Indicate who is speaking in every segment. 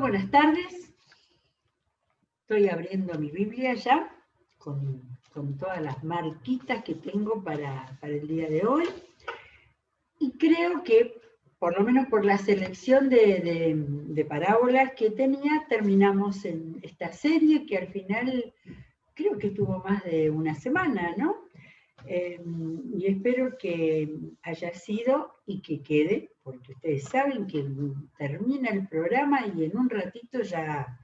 Speaker 1: buenas tardes. Estoy abriendo mi Biblia ya, con todas las marquitas que tengo para el día de hoy. Y creo que, por lo menos por la selección de parábolas que tenía, terminamos en esta serie que al final creo que tuvo más de una semana, ¿no? Y espero que haya sido y que quede, porque ustedes saben que termina el programa y en un ratito ya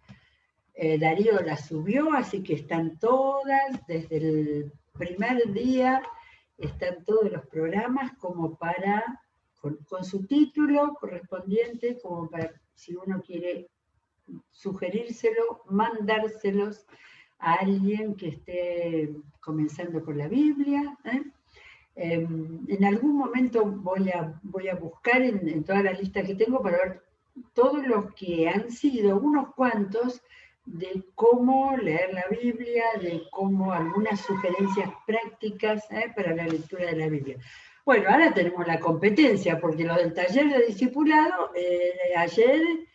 Speaker 1: Darío la subió, así que están todas, desde el primer día, están todos los programas como para, con su título correspondiente, como para, si uno quiere sugerírselo, mandárselos a alguien que esté comenzando con la Biblia. En algún momento voy a buscar en toda la lista que tengo para ver todos los que han sido, unos cuantos, de cómo leer la Biblia, de cómo algunas sugerencias prácticas para la lectura de la Biblia. Bueno, ahora tenemos la competencia, porque los del taller de discipulado, ayer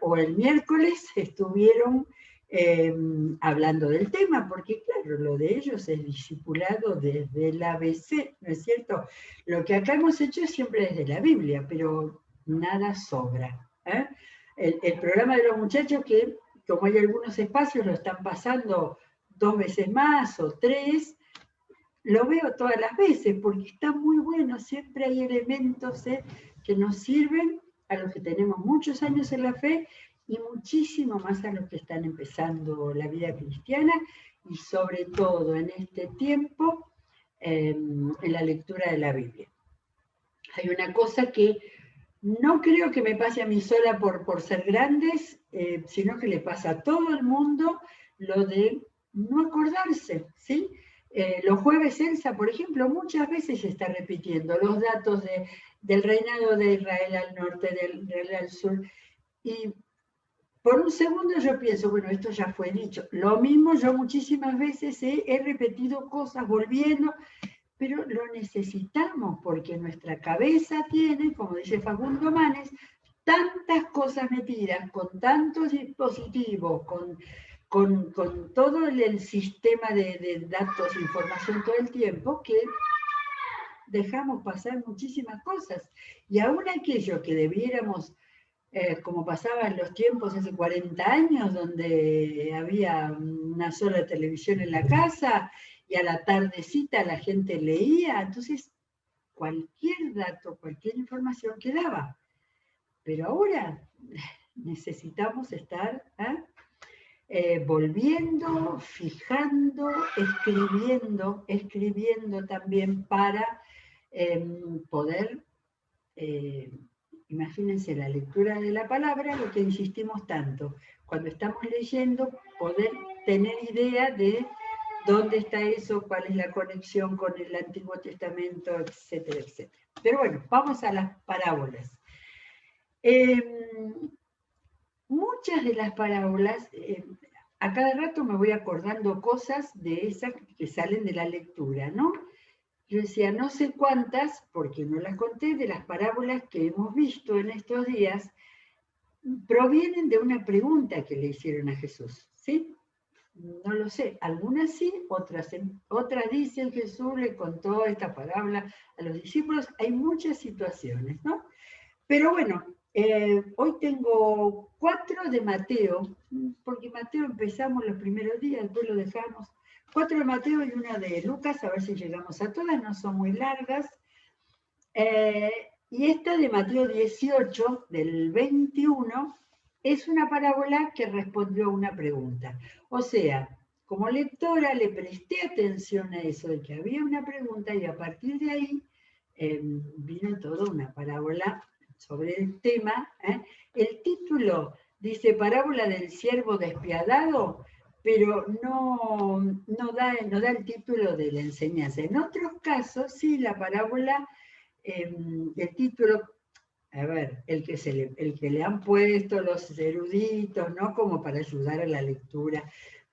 Speaker 1: o el miércoles estuvieron hablando del tema, porque claro, lo de ellos es discipulado desde el ABC, ¿no es cierto? Lo que acá hemos hecho es siempre desde la Biblia, pero nada sobra. El programa de los muchachos, que como hay algunos espacios, lo están pasando 2 veces más o 3, lo veo todas las veces, porque está muy bueno, siempre hay elementos que nos sirven a los que tenemos muchos años en la fe, y muchísimo más a los que están empezando la vida cristiana, y sobre todo en este tiempo, en la lectura de la Biblia. Hay una cosa que no creo que me pase a mí sola por ser grandes, sino que le pasa a todo el mundo, lo de no acordarse, ¿sí? Los jueves Elsa, por ejemplo, muchas veces se está repitiendo los datos del reinado de Israel al norte, del Israel al sur, y por un segundo yo pienso, bueno, esto ya fue dicho. Lo mismo yo muchísimas veces he repetido cosas volviendo, pero lo necesitamos porque nuestra cabeza tiene, como dice Facundo Manes, tantas cosas metidas, con tantos dispositivos, con todo el sistema de datos, información todo el tiempo, que dejamos pasar muchísimas cosas. Y aún aquello que debiéramos, como pasaba en los tiempos hace 40 años, donde había una sola televisión en la casa y a la tardecita la gente leía, entonces cualquier dato, cualquier información quedaba. Pero ahora necesitamos estar volviendo, fijando, escribiendo también para poder... imagínense la lectura de la palabra, lo que insistimos tanto. Cuando estamos leyendo, poder tener idea de dónde está eso, cuál es la conexión con el Antiguo Testamento, etcétera, etcétera. Pero bueno, vamos a las parábolas. Muchas de las parábolas, a cada rato me voy acordando cosas de esas que salen de la lectura, ¿no? Yo decía, no sé cuántas, porque no las conté, de las parábolas que hemos visto en estos días, provienen de una pregunta que le hicieron a Jesús, ¿sí? No lo sé, algunas sí, otras dicen Jesús le contó esta parábola a los discípulos, hay muchas situaciones, ¿no? Pero bueno, hoy tengo 4 de Mateo, porque Mateo empezamos los primeros días, después lo dejamos. 4 de Mateo y 1 de Lucas, a ver si llegamos a todas, no son muy largas. Y esta de Mateo 18, del 21, es una parábola que respondió a una pregunta. O sea, como lectora le presté atención a eso, de que había una pregunta, y a partir de ahí vino toda una parábola sobre el tema. El título dice parábola del siervo despiadado, pero no da el título de la enseñanza. En otros casos, sí, la parábola, el título, a ver, el que le han puesto los eruditos, ¿no? Como para ayudar a la lectura.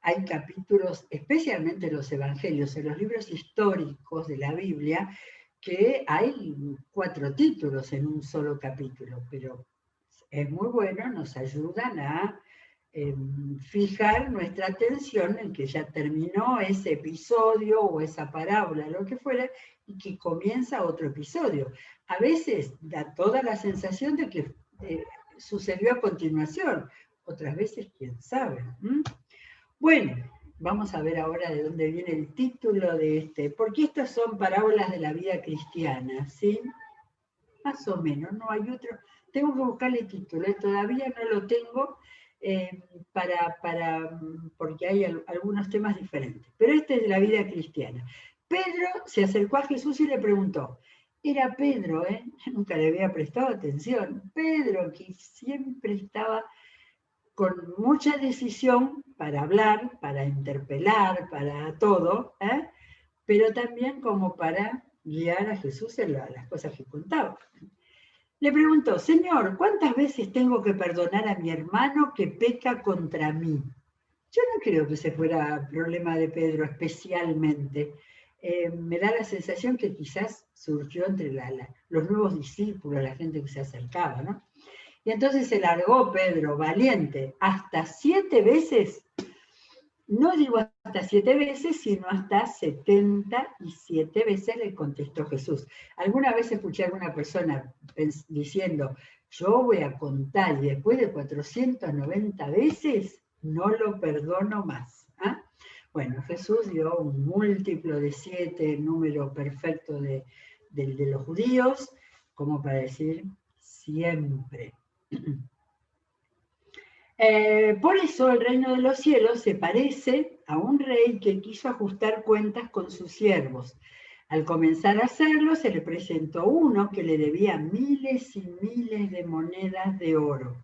Speaker 1: Hay capítulos, especialmente en los evangelios, en los libros históricos de la Biblia, que hay 4 títulos en un solo capítulo, pero es muy bueno, nos ayudan a fijar nuestra atención en que ya terminó ese episodio o esa parábola, lo que fuera, y que comienza otro episodio. A veces da toda la sensación de que sucedió a continuación, otras veces quién sabe. Bueno, vamos a ver ahora de dónde viene el título de este, porque estas son parábolas de la vida cristiana, ¿sí? Más o menos, no hay otro. Tengo que buscarle título, todavía no lo tengo porque hay algunos temas diferentes. Pero este es de la vida cristiana. Pedro se acercó a Jesús y le preguntó. Era Pedro, nunca le había prestado atención. Pedro, que siempre estaba con mucha decisión para hablar, para interpelar, para todo, pero también como para guiar a Jesús en las cosas que contaba. Le preguntó, Señor, ¿cuántas veces tengo que perdonar a mi hermano que peca contra mí? Yo no creo que ese fuera problema de Pedro especialmente. Me da la sensación que quizás surgió entre los nuevos discípulos, la gente que se acercaba, ¿no? Y entonces se largó Pedro, valiente, hasta 7 veces. No digo hasta 7 veces, sino hasta 77 veces le contestó Jesús. Alguna vez escuché a alguna persona diciendo, yo voy a contar y después de 490 veces no lo perdono más. ¿Ah? Bueno, Jesús dio un múltiplo de 7, número perfecto de los judíos, como para decir siempre. Por eso el reino de los cielos se parece a un rey que quiso ajustar cuentas con sus siervos. Al comenzar a hacerlo, se le presentó uno que le debía miles y miles de monedas de oro.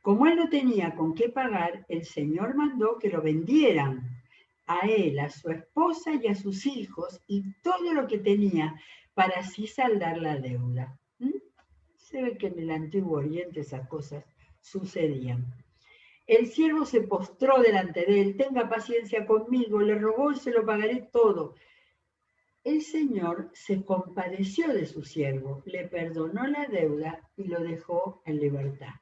Speaker 1: Como él no tenía con qué pagar, el Señor mandó que lo vendieran a él, a su esposa y a sus hijos, y todo lo que tenía, para así saldar la deuda. Se ve que en el Antiguo Oriente esas cosas sucedían. El siervo se postró delante de él, tenga paciencia conmigo, le rogó y se lo pagaré todo. El Señor se compadeció de su siervo, le perdonó la deuda y lo dejó en libertad.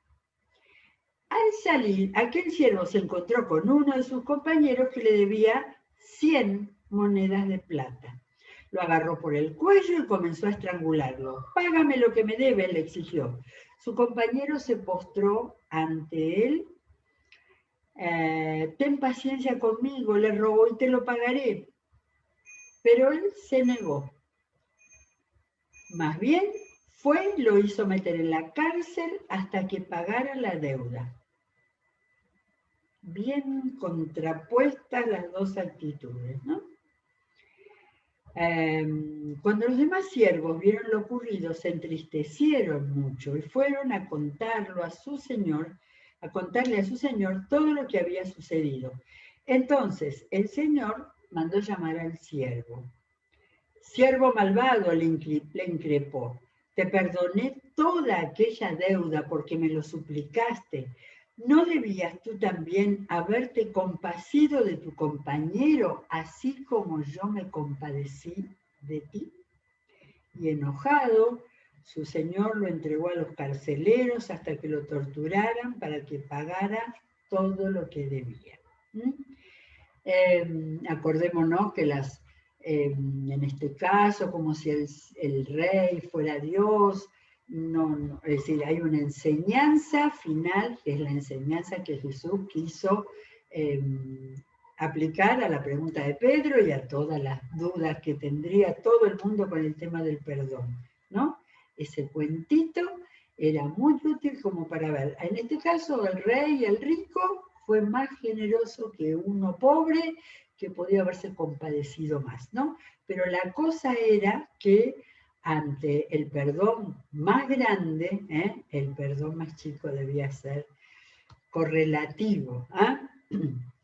Speaker 1: Al salir, aquel siervo se encontró con uno de sus compañeros que le debía 100 monedas de plata. Lo agarró por el cuello y comenzó a estrangularlo. Págame lo que me debe, le exigió. Su compañero se postró ante él. Ten paciencia conmigo, le rogó y te lo pagaré. Pero él se negó. Más bien, lo hizo meter en la cárcel hasta que pagara la deuda. Bien contrapuestas las dos actitudes, ¿no? Cuando los demás siervos vieron lo ocurrido, se entristecieron mucho y fueron a contarle a su señor todo lo que había sucedido. Entonces el Señor mandó llamar al siervo. Siervo malvado, le increpó, te perdoné toda aquella deuda porque me lo suplicaste. ¿No debías tú también haberte compadecido de tu compañero, así como yo me compadecí de ti? Y enojado, su señor lo entregó a los carceleros hasta que lo torturaran para que pagara todo lo que debía. Acordémonos que en este caso, como si el rey fuera Dios, es decir, hay una enseñanza final, que es la enseñanza que Jesús quiso aplicar a la pregunta de Pedro y a todas las dudas que tendría todo el mundo con el tema del perdón, ¿no? Ese cuentito era muy útil como para ver. En este caso, el rey, el rico, fue más generoso que uno pobre que podía haberse compadecido más, ¿no? Pero la cosa era que ante el perdón más grande, el perdón más chico debía ser correlativo.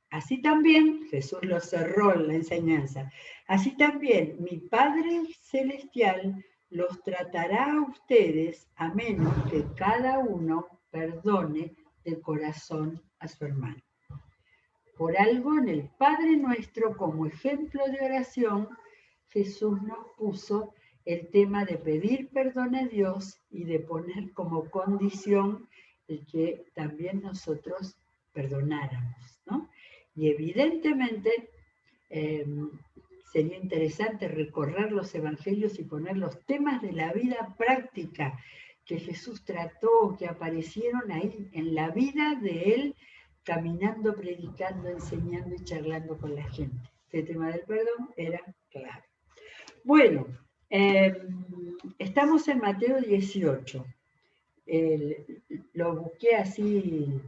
Speaker 1: Así también, Jesús lo cerró en la enseñanza, así también mi Padre Celestial los tratará a ustedes a menos que cada uno perdone de corazón a su hermano. Por algo en el Padre Nuestro, como ejemplo de oración, Jesús nos puso el tema de pedir perdón a Dios y de poner como condición de que también nosotros perdonáramos, ¿no? Y evidentemente sería interesante recorrer los evangelios y poner los temas de la vida práctica que Jesús trató, que aparecieron ahí en la vida de él, caminando, predicando, enseñando y charlando con la gente. Este tema del perdón era claro. Bueno, estamos en Mateo 18. Lo busqué así,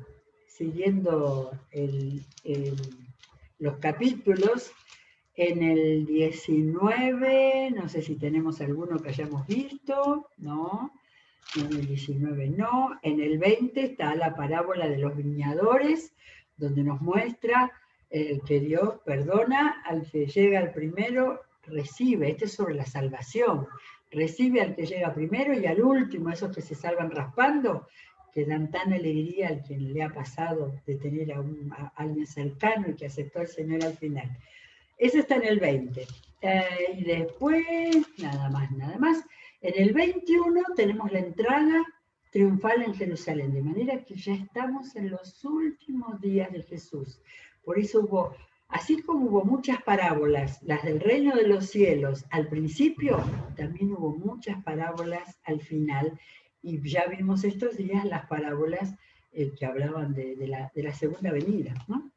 Speaker 1: siguiendo los capítulos. En el 19, no sé si tenemos alguno que hayamos visto, no. En el 19 no. En el 20 está la parábola de los viñadores, donde nos muestra que Dios perdona al que llega al primero, recibe. Este es sobre la salvación. Recibe al que llega primero y al último, esos que se salvan raspando, que dan tan alegría al quien le ha pasado de tener a alguien cercano y que aceptó al Señor al final. Eso está en el 20. Y después, nada más. En el 21 tenemos la entrada triunfal en Jerusalén, de manera que ya estamos en los últimos días de Jesús. Por eso así como hubo muchas parábolas, las del reino de los cielos al principio, también hubo muchas parábolas al final, y ya vimos estos días las parábolas que hablaban de la segunda venida, ¿no?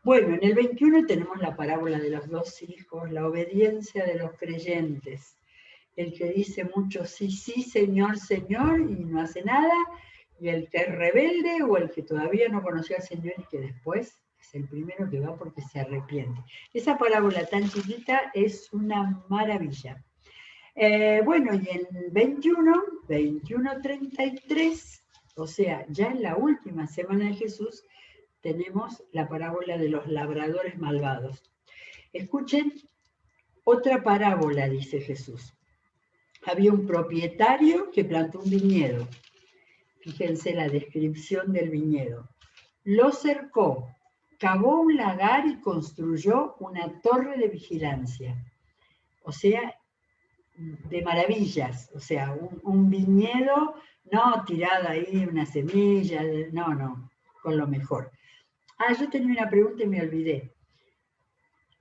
Speaker 1: Bueno, en el 21 tenemos la parábola de los dos hijos, la obediencia de los creyentes. El que dice mucho sí, sí, Señor, Señor, y no hace nada, y el que es rebelde o el que todavía no conoció al Señor y que después es el primero que va porque se arrepiente. Esa parábola tan chiquita es una maravilla. Bueno, y en 21:33, o sea, ya en la última semana de Jesús, tenemos la parábola de los labradores malvados. Escuchen, otra parábola, dice Jesús. Había un propietario que plantó un viñedo. Fíjense la descripción del viñedo. Lo cercó, cavó un lagar y construyó una torre de vigilancia. O sea, de maravillas. O sea, un viñedo, no tirada ahí una semilla, no, con lo mejor. Yo tenía una pregunta y me olvidé.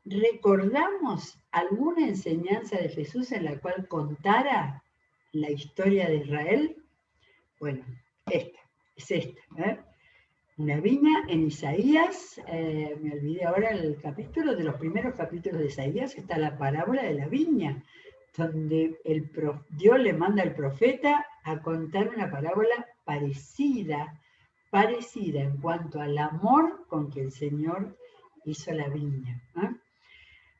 Speaker 1: ¿Recordamos alguna enseñanza de Jesús en la cual contara la historia de Israel? Bueno, es esta. Una viña en Isaías, me olvidé ahora el capítulo, de los primeros capítulos de Isaías, está la parábola de la viña, donde Dios le manda al profeta a contar una parábola parecida en cuanto al amor con que el Señor hizo la viña.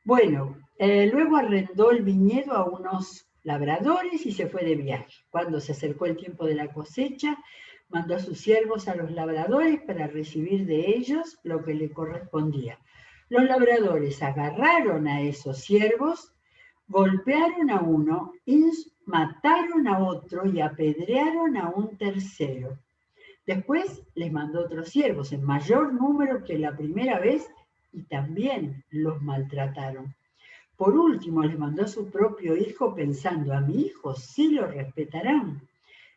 Speaker 1: Bueno, luego arrendó el viñedo a unos labradores y se fue de viaje. Cuando se acercó el tiempo de la cosecha, mandó a sus siervos a los labradores para recibir de ellos lo que le correspondía. Los labradores agarraron a esos siervos, golpearon a uno, mataron a otro y apedrearon a un tercero. Después les mandó otros siervos en mayor número que la primera vez y también los maltrataron. Por último les mandó a su propio hijo pensando, a mi hijo sí lo respetarán.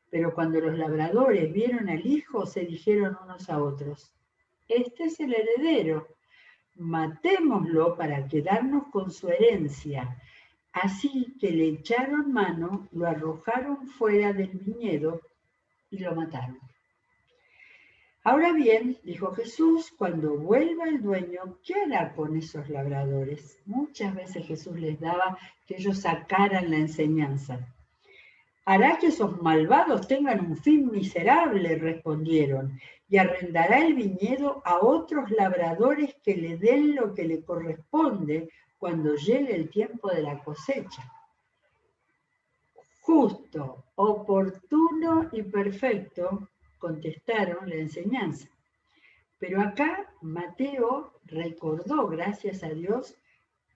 Speaker 1: Pero cuando los labradores vieron al hijo, se dijeron unos a otros, este es el heredero, matémoslo para quedarnos con su herencia. Así que le echaron mano, lo arrojaron fuera del viñedo y lo mataron. Ahora bien, dijo Jesús, cuando vuelva el dueño, ¿qué hará con esos labradores? Muchas veces Jesús les daba que ellos sacaran la enseñanza. Hará que esos malvados tengan un fin miserable, respondieron, y arrendará el viñedo a otros labradores que le den lo que le corresponde cuando llegue el tiempo de la cosecha. Justo, oportuno y perfecto, contestaron la enseñanza. Pero acá Mateo recordó, gracias a Dios,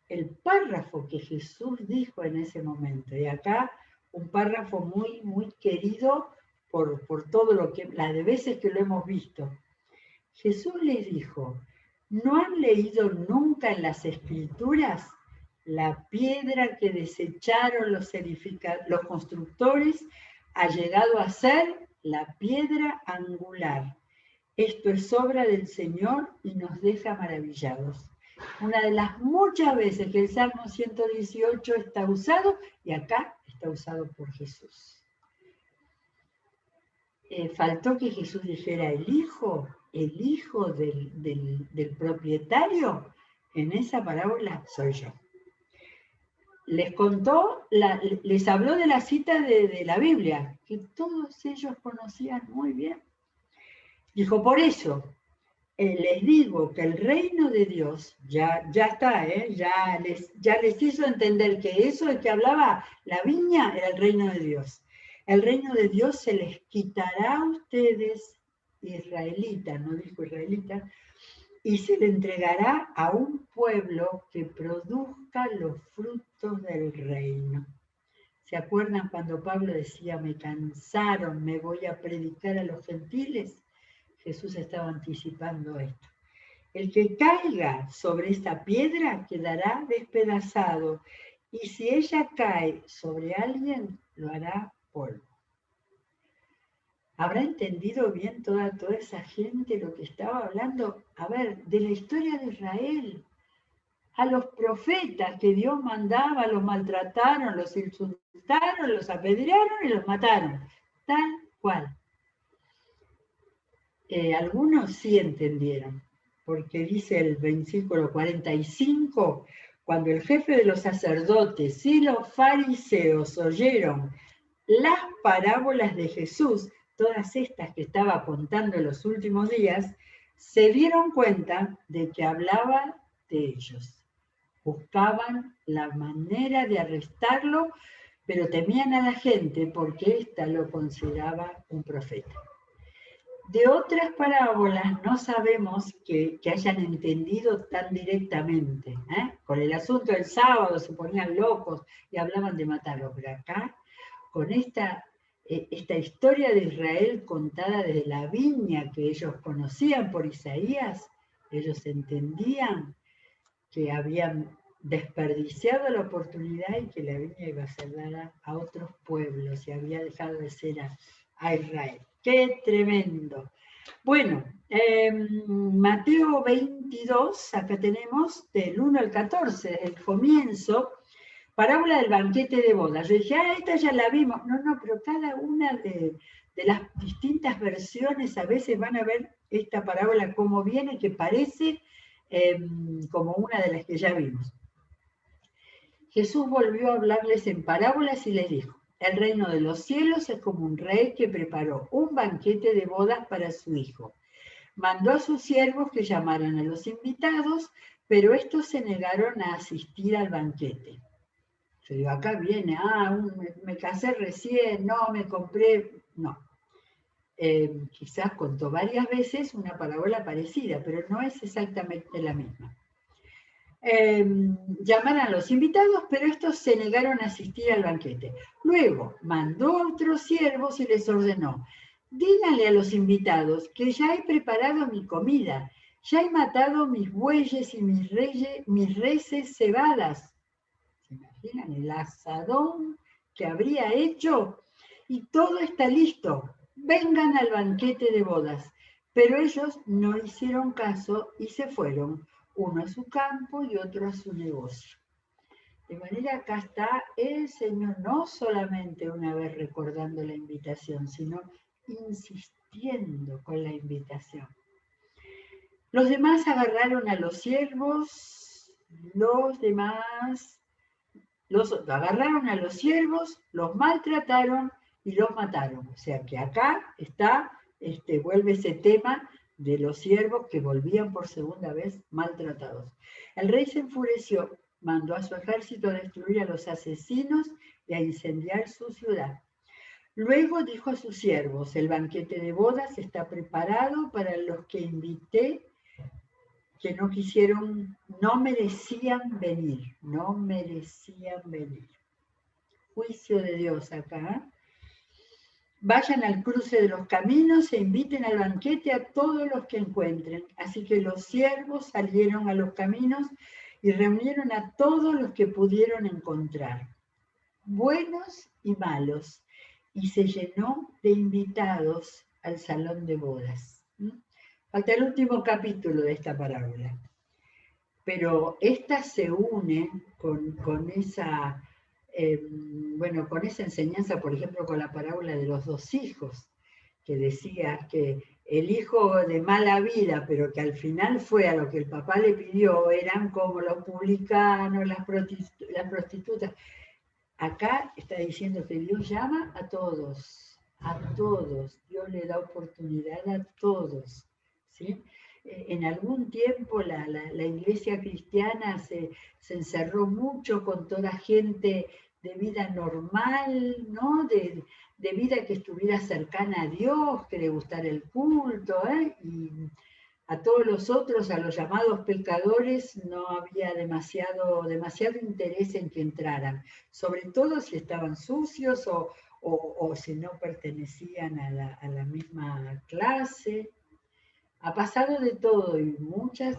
Speaker 1: el párrafo que Jesús dijo en ese momento. Y acá un párrafo muy, muy querido por todo las veces que lo hemos visto. Jesús les dijo, ¿no han leído nunca en las Escrituras la piedra que desecharon los constructores ha llegado a ser la piedra angular. Esto es obra del Señor y nos deja maravillados. Una de las muchas veces que el Salmo 118 está usado, y acá está usado por Jesús. Faltó que Jesús dijera el hijo del propietario. En esa parábola soy yo. Les contó, les habló de la cita de la Biblia, que todos ellos conocían muy bien. Dijo, por eso, les digo que el reino de Dios, ya está, ya les hizo entender que eso de que hablaba la viña era el reino de Dios. El reino de Dios se les quitará a ustedes, israelitas, no dijo israelita, y se le entregará a un pueblo que produzca los frutos del reino. ¿Se acuerdan cuando Pablo decía, me cansaron, me voy a predicar a los gentiles? Jesús estaba anticipando esto. El que caiga sobre esta piedra quedará despedazado, y si ella cae sobre alguien, lo hará polvo. ¿Habrá entendido bien toda esa gente lo que estaba hablando? A ver, de la historia de Israel. A los profetas que Dios mandaba, los maltrataron, los insultaron, los apedrearon y los mataron. Tal cual. Algunos sí entendieron, porque dice el versículo 45, cuando el jefe de los sacerdotes y los fariseos oyeron las parábolas de Jesús, todas estas que estaba contando en los últimos días, se dieron cuenta de que hablaba de ellos. Buscaban la manera de arrestarlo, pero temían a la gente porque ésta lo consideraba un profeta. De otras parábolas no sabemos que hayan entendido tan directamente. Con el asunto del sábado se ponían locos y hablaban de matarlo, pero acá, con esta historia de Israel contada desde la viña que ellos conocían por Isaías, ellos entendían que habían desperdiciado la oportunidad y que la viña iba a ser dada a otros pueblos y había dejado de ser a Israel. ¡Qué tremendo! Bueno, Mateo 22, acá tenemos del 1 al 14, el comienzo, parábola del banquete de bodas. Yo dije, esta ya la vimos. No, pero cada una de las distintas versiones a veces van a ver esta parábola como viene, que parece como una de las que ya vimos. Jesús volvió a hablarles en parábolas y les dijo, el reino de los cielos es como un rey que preparó un banquete de bodas para su hijo. Mandó a sus siervos que llamaran a los invitados, pero estos se negaron a asistir al banquete. Yo digo, acá viene, me casé recién, no, me compré, no. Quizás contó varias veces una parábola parecida, pero no es exactamente la misma. Llamaron a los invitados, pero estos se negaron a asistir al banquete. Luego mandó a otros siervos y les ordenó, díganle a los invitados que ya he preparado mi comida, ya he matado mis bueyes y mis reses cebadas. ¿Se imaginan el asadón que habría hecho? Y todo está listo. Vengan al banquete de bodas. Pero ellos no hicieron caso y se fueron, uno a su campo y otro a su negocio. De manera acá está el Señor no solamente una vez recordando la invitación, sino insistiendo con la invitación. Los demás agarraron a los siervos, los agarraron a los siervos, los maltrataron y los mataron. O sea que acá vuelve ese tema de los siervos que volvían por segunda vez maltratados. El rey se enfureció, mandó a su ejército a destruir a los asesinos y a incendiar su ciudad. Luego dijo a sus siervos, el banquete de bodas está preparado para los que invité, que no merecían venir. Juicio de Dios acá. Vayan al cruce de los caminos e inviten al banquete a todos los que encuentren. Así que los siervos salieron a los caminos y reunieron a todos los que pudieron encontrar, buenos y malos, y se llenó de invitados al salón de bodas. Hasta el último capítulo de esta parábola. Pero esta se une con esa, con esa enseñanza, por ejemplo, con la parábola de los dos hijos, que decía que el hijo de mala vida, pero que al final fue a lo que el papá le pidió, eran como los publicanos, las prostitutas. Acá está diciendo que Dios llama a todos, Dios le da oportunidad a todos, ¿sí? En algún tiempo la iglesia cristiana se encerró mucho con toda gente de vida normal, ¿no? De vida que estuviera cercana a Dios, que le gustara el culto, y a todos los otros, a los llamados pecadores, no había demasiado interés en que entraran, sobre todo si estaban sucios o si no pertenecían a la misma clase. Ha pasado de todo y muchas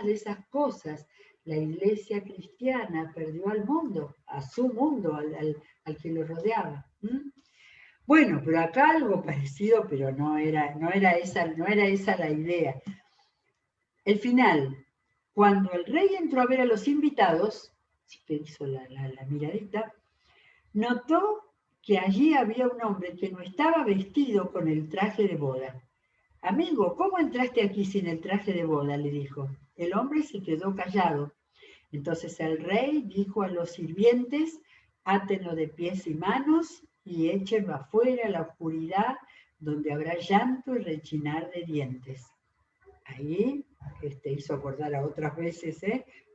Speaker 1: de esas cosas la iglesia cristiana perdió al mundo, a su mundo, al que lo rodeaba. Bueno, pero acá algo parecido, pero no era esa la idea. El final, cuando el rey entró a ver a los invitados, sí que hizo la miradita, notó que allí había un hombre que no estaba vestido con el traje de boda. Amigo, ¿cómo entraste aquí sin el traje de boda?, le dijo. El hombre se quedó callado. Entonces el rey dijo a los sirvientes, átenlo de pies y manos y échenlo afuera a la oscuridad, donde habrá llanto y rechinar de dientes. Ahí hizo acordar a otras veces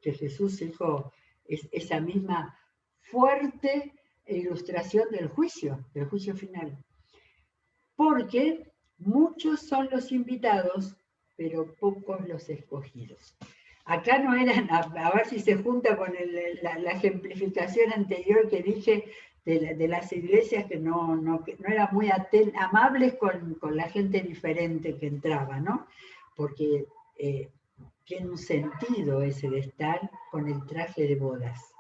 Speaker 1: que Jesús dijo esa misma fuerte ilustración del juicio final. Porque muchos son los invitados, pero pocos los escogidos. Acá no eran, a ver si se junta con la ejemplificación anterior que dije de las iglesias que no eran muy amables con la gente diferente que entraba, ¿no? Porque tiene un sentido ese de estar con el traje de bodas.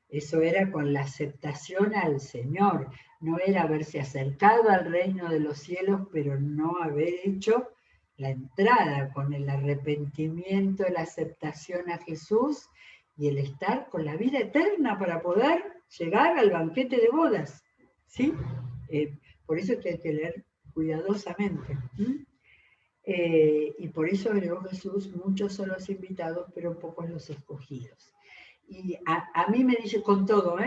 Speaker 1: Eso era con la aceptación al Señor, no era haberse acercado al reino de los cielos, pero no haber hecho la entrada con el arrepentimiento, la aceptación a Jesús y el estar con la vida eterna para poder llegar al banquete de bodas, ¿sí? Por eso es que hay que leer cuidadosamente. Y por eso agregó Jesús, muchos son los invitados, pero pocos los escogidos. Y a mí me dice con todo,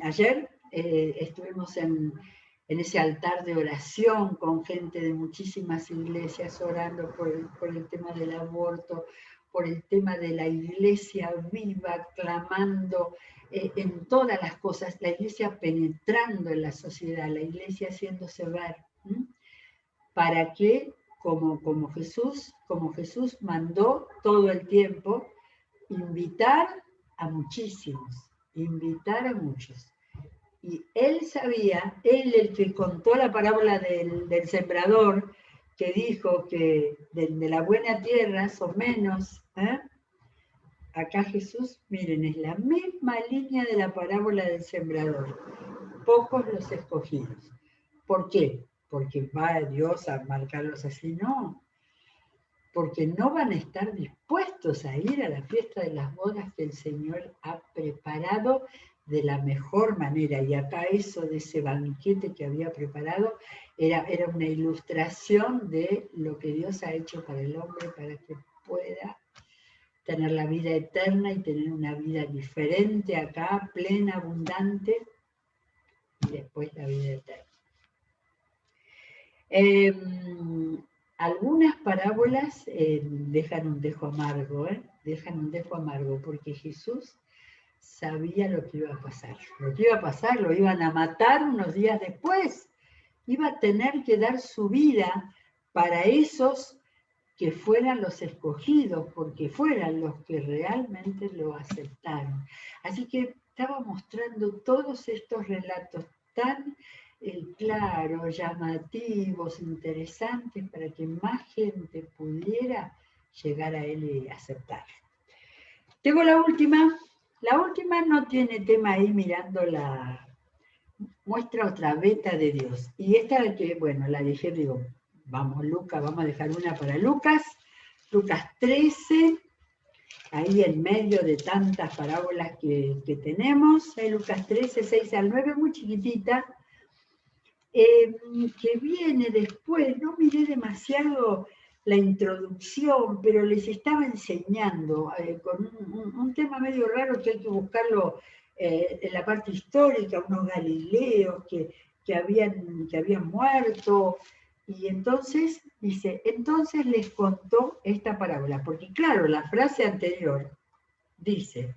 Speaker 1: ayer estuvimos en ese altar de oración con gente de muchísimas iglesias orando por el tema del aborto, por el tema de la iglesia viva, clamando en todas las cosas, la iglesia penetrando en la sociedad, la iglesia haciéndose ver, para que, como Jesús mandó todo el tiempo, invitar a muchísimos, invitar a muchos. Y él sabía, el que contó la parábola del sembrador, que dijo que de la buena tierra son menos, acá Jesús, miren, es la misma línea de la parábola del sembrador, pocos los escogidos. ¿Por qué? Porque va Dios a marcarlos así, no, porque no van a estar dispuestos a ir a la fiesta de las bodas que el Señor ha preparado de la mejor manera. Y acá eso de ese banquete que había preparado era una ilustración de lo que Dios ha hecho para el hombre, para que pueda tener la vida eterna y tener una vida diferente acá, plena, abundante, y después la vida eterna. Algunas parábolas dejan un dejo amargo, porque Jesús sabía lo que iba a pasar, lo iban a matar unos días después, iba a tener que dar su vida para esos que fueran los escogidos, porque fueran los que realmente lo aceptaron. Así que estaba mostrando todos estos relatos tan claros, llamativos, interesantes, para que más gente pudiera llegar a él y aceptarlo. Tengo la última. La última no tiene tema ahí mirando muestra otra beta de Dios. Y esta que, bueno, la dejé, digo, vamos Lucas, vamos a dejar una para Lucas. Lucas 13, ahí en medio de tantas parábolas que tenemos. Lucas 13, 6 al 9, muy chiquitita. Que viene después, no miré demasiado la introducción, pero les estaba enseñando con un tema medio raro que hay que buscarlo en la parte histórica, unos galileos que habían muerto, y entonces dice, entonces les contó esta parábola, porque claro, la frase anterior dice,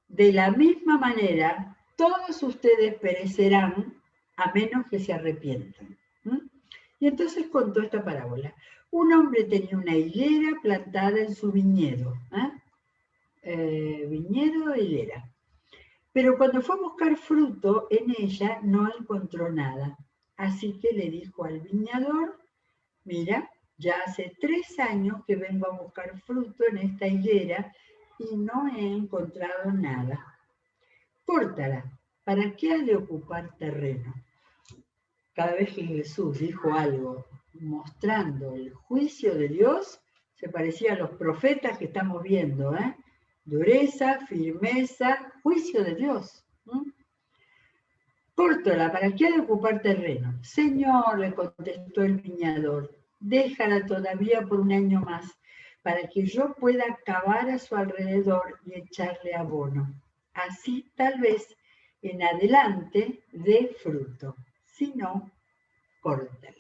Speaker 1: de la misma manera, todos ustedes perecerán a menos que se arrepientan. Y entonces contó esta parábola. Un hombre tenía una higuera plantada en su viñedo. Viñedo, higuera. Pero cuando fue a buscar fruto en ella no encontró nada. Así que le dijo al viñador, mira, ya hace 3 años que vengo a buscar fruto en esta higuera y no he encontrado nada. Córtala, ¿para qué ha de ocupar terreno? Cada vez que Jesús dijo algo mostrando el juicio de Dios, se parecía a los profetas que estamos viendo, dureza, firmeza, juicio de Dios. Córtala, ¿para qué ha de ocupar terreno? Señor, le contestó el viñador, déjala todavía por 1 año más, para que yo pueda cavar a su alrededor y echarle abono. Así tal vez en adelante dé fruto, si no, córtala.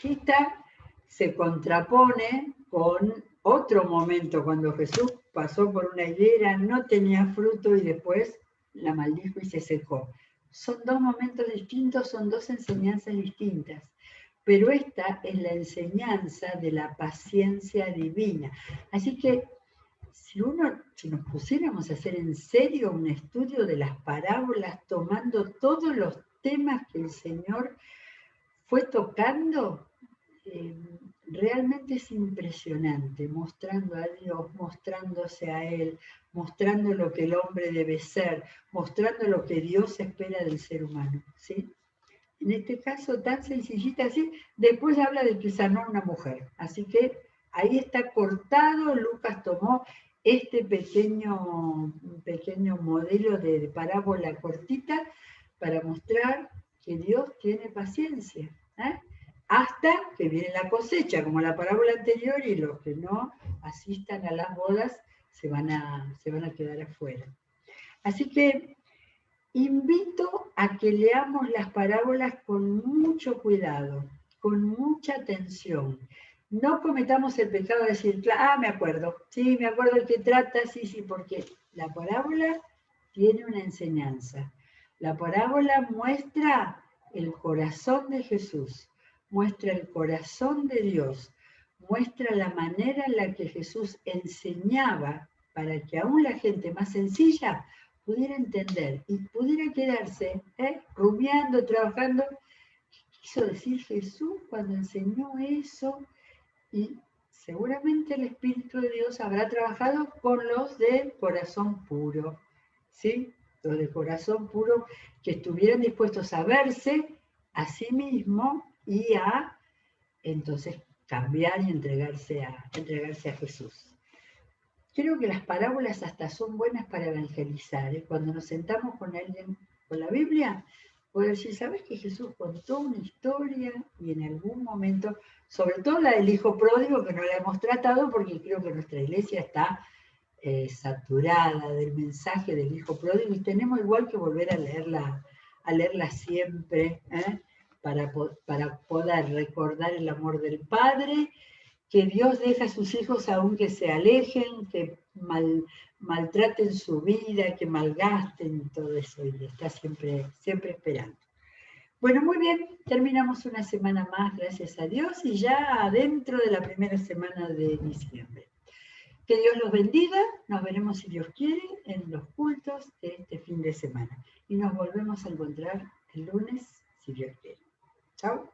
Speaker 1: Esta se contrapone con otro momento cuando Jesús pasó por una higuera, no tenía fruto y después la maldijo y se secó. Son 2 momentos distintos, son 2 enseñanzas distintas. Pero esta es la enseñanza de la paciencia divina. Así que si nos pusiéramos a hacer en serio un estudio de las parábolas, tomando todos los temas que el Señor fue tocando, realmente es impresionante, mostrando a Dios, mostrándose a Él, mostrando lo que el hombre debe ser, mostrando lo que Dios espera del ser humano, ¿sí? En este caso tan sencillita así, después habla de que sanó a una mujer, así que ahí está cortado. Lucas tomó este pequeño modelo de parábola cortita para mostrar que Dios tiene paciencia, hasta que viene la cosecha, como la parábola anterior, y los que no asistan a las bodas se van a quedar afuera. Así que invito a que leamos las parábolas con mucho cuidado, con mucha atención. No cometamos el pecado de decir, me acuerdo, sí, me acuerdo el que trata, sí, porque la parábola tiene una enseñanza. La parábola muestra el corazón de Jesús, muestra el corazón de Dios, muestra la manera en la que Jesús enseñaba para que aún la gente más sencilla pudiera entender y pudiera quedarse rumiando, trabajando. ¿Qué quiso decir Jesús cuando enseñó eso? Y seguramente el Espíritu de Dios habrá trabajado con los de corazón puro, ¿sí? Los de corazón puro que estuvieran dispuestos a verse a sí mismo y a entonces cambiar y entregarse a Jesús. Creo que las parábolas hasta son buenas para evangelizar. Cuando nos sentamos con alguien con la Biblia, puedo decir, ¿sabes que Jesús contó una historia? Y en algún momento, sobre todo la del hijo pródigo, que no la hemos tratado porque creo que nuestra iglesia está saturada del mensaje del hijo pródigo y tenemos igual que volver a leerla siempre, para poder recordar el amor del Padre, que Dios deja a sus hijos aunque se alejen, que maltraten su vida, que malgasten todo eso, y está siempre esperando. Bueno, muy bien, terminamos una semana más, gracias a Dios, y ya dentro de la primera semana de diciembre. Que Dios los bendiga, nos veremos si Dios quiere en los cultos de este fin de semana. Y nos volvemos a encontrar el lunes, si Dios quiere. Chao.